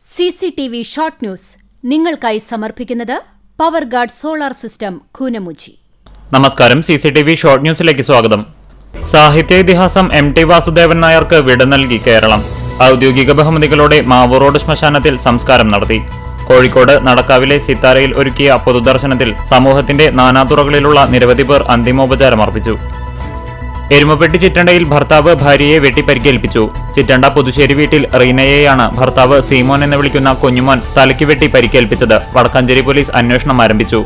CCTV short news നിങ്ങൾക്കായി സമർപ്പിക്കുന്നത് power guard solar system Koonamuchi. നമസ്കാരം. CCTV ഷോർട്ട് ന്യൂസിലേക്ക് സ്വാഗതം. സാഹിത്യ ഇതിഹാസം MT വാസുദേവൻ നായർക്ക് വിട നൽകി കേരളം. ഔദ്യോഗിക ബഹുമതികളോടെ മാവൂർ റോഡ് ശ്മശാനത്തിൽ സംസ്കാരം നടത്തി. കോഴിക്കോട് നടക്കാവിലെ സിത്താരയിൽ ഒരുക്കിയ പൊതുദർശനത്തിൽ സമൂഹത്തിന്റെ നാനാതുറകളിലുള്ള നിരവധി പേർ അന്തിമോപചാരം അർപ്പിച്ചു. എരുമപ്പെട്ടി ചിറ്റണ്ടയിൽ ഭർത്താവ് ഭാര്യയെ വെട്ടിപ്പരിക്കേൽപ്പിച്ചു. ചിറ്റണ്ട പുതുശ്ശേരി വീട്ടിൽ റീനയെയാണ് ഭർത്താവ് സീമോൻ എന്ന് വിളിക്കുന്ന കുഞ്ഞുമോൻ തലയ്ക്ക് വെട്ടി പരിക്കേൽപ്പിച്ചത്. വടക്കാഞ്ചേരി പോലീസ് അന്വേഷണം ആരംഭിച്ചു.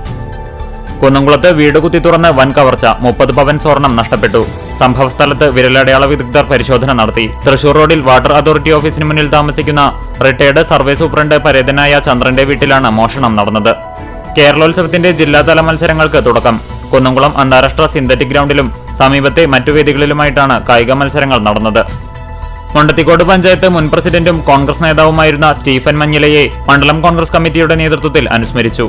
കുന്നംകുളത്ത് വീട് കുത്തി തുറന്ന് വൻ കവർച്ച, 30 പവൻ സ്വർണം നഷ്ടപ്പെട്ടു. സംഭവസ്ഥലത്ത് വിരലടയാള വിദഗ്ധർ പരിശോധന നടത്തി. തൃശൂർ റോഡിൽ വാട്ടർ അതോറിറ്റി ഓഫീസിന് മുന്നിൽ താമസിക്കുന്ന റിട്ടയർഡ് സർവേ സൂപ്രണ്ട് പരേതനായ ചന്ദ്രന്റെ വീട്ടിലാണ് മോഷണം നടന്നത്. കേരളോത്സവത്തിന്റെ ജില്ലാതല മത്സരങ്ങൾക്ക് തുടക്കം. കുന്നംകുളം അന്താരാഷ്ട്ര സിന്തറ്റിക് ഗ്രൗണ്ടിലും സമീപത്തെ മറ്റു വേദികളിലുമായിട്ടാണ് കായിക മത്സരങ്ങൾ നടന്നത്. മുണ്ടത്തിക്കോട് പഞ്ചായത്ത് മുൻ പ്രസിഡന്റും കോൺഗ്രസ് നേതാവുമായിരുന്ന സ്റ്റീഫൻ മഞ്ഞിലയെ മണ്ഡലം കോൺഗ്രസ് കമ്മിറ്റിയുടെ നേതൃത്വത്തിൽ അനുസ്മരിച്ചു.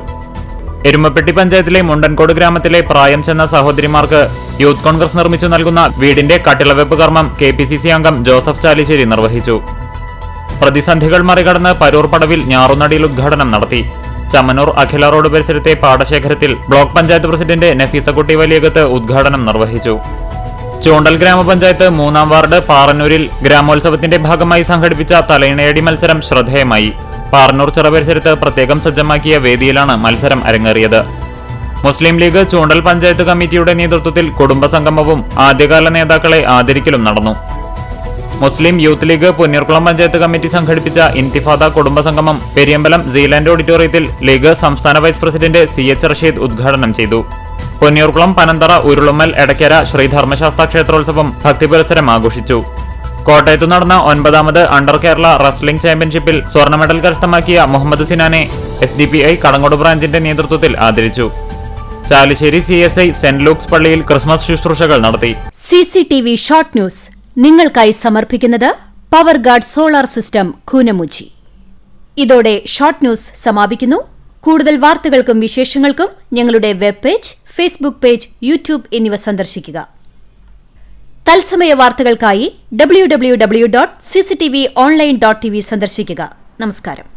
എരുമപ്പെട്ടി പഞ്ചായത്തിലെ മുണ്ടൻകോട് ഗ്രാമത്തിലെ പ്രായം ചെന്ന സഹോദരിമാർക്ക് യൂത്ത് കോൺഗ്രസ് നിർമ്മിച്ചു നൽകുന്ന വീടിന്റെ കട്ടിളവെപ്പ് കർമ്മം KPCC അംഗം ജോസഫ് ചാലിശ്ശേരി നിർവഹിച്ചു. പ്രതിസന്ധികൾ മറികടന്ന് പരൂർ പടവിൽ ഞാറുനടിയിൽ ഉദ്ഘാടനം നടത്തി. ചമ്മനൂർ അഖില റോഡ് പരിസരത്തെ പാടശേഖരത്തിൽ ബ്ലോക്ക് പഞ്ചായത്ത് പ്രസിഡന്റ് നഫീസക്കുട്ടി വലിയകത്ത് ഉദ്ഘാടനം നിർവഹിച്ചു. ചൂണ്ടൽ ഗ്രാമപഞ്ചായത്ത് 3-ാം വാർഡ് പാറന്നൂരിൽ ഗ്രാമോത്സവത്തിന്റെ ഭാഗമായി സംഘടിപ്പിച്ച തലയിണയടി മത്സരം ശ്രദ്ധേയമായി. പാറന്നൂർ ചിറ പരിസരത്ത് പ്രത്യേകം സജ്ജമാക്കിയ വേദിയിലാണ് മത്സരം അരങ്ങേറിയത്. മുസ്ലിം ലീഗ് ചൂണ്ടൽ പഞ്ചായത്ത് കമ്മിറ്റിയുടെ നേതൃത്വത്തിൽ കുടുംബസംഗമവും ആദ്യകാല നേതാക്കളെ ആദരിക്കലും നടന്നു. മുസ്ലിം യൂത്ത് ലീഗ് പുന്നീർകുളം പഞ്ചായത്ത് കമ്മിറ്റി സംഘടിപ്പിച്ച ഇന്തിഫാദ കുടുംബസംഗമം പെരിയമ്പലം സീലാൻഡ് ഓഡിറ്റോറിയത്തിൽ ലീഗ് സംസ്ഥാന വൈസ് പ്രസിഡന്റ് CH റഷീദ് ഉദ്ഘാടനം ചെയ്തു. പൊന്നീർകുളം പനന്തറ ഉരുളുമ്മൽ എടക്കര ശ്രീധർമ്മശാസ്ത്ര ക്ഷേത്രോത്സവം ഭക്തിപുരസ്സരം ആഘോഷിച്ചു. കോട്ടയത്ത് നടന്ന 9ാമത് അണ്ടർ കേരള റെസ്ലിംഗ് ചാമ്പ്യൻഷിപ്പിൽ സ്വർണ്ണ മെഡൽ കരസ്ഥമാക്കിയ മുഹമ്മദ് സിനാനെ SDPI കടങ്ങോട് ബ്രാഞ്ചിന്റെ നേതൃത്വത്തിൽ ആദരിച്ചു. ചാലിശ്ശേരി CSI സെന്റ് ലൂക്സ് പള്ളിയിൽ ക്രിസ്മസ് ശുശ്രൂഷകൾ നടത്തി. CCTV ഷോർട്ട് ന്യൂസ് നിങ്ങൾക്കായി സമർപ്പിക്കുന്നത് power guard solar system Koonamuchi. ഇതോടെ ഷോർട്ട് ന്യൂസ് സമാപിക്കുന്നു. കൂടുതൽ വാർത്തകൾക്കും വിശേഷങ്ങൾക്കും ഞങ്ങളുടെ web page, Facebook page, YouTube എന്നിവ സന്ദർശിക്കുക. തത്സമയ വാർത്തകൾക്കായി www.cctv online.tv സന്ദർശിക്കുക. നമസ്കാരം.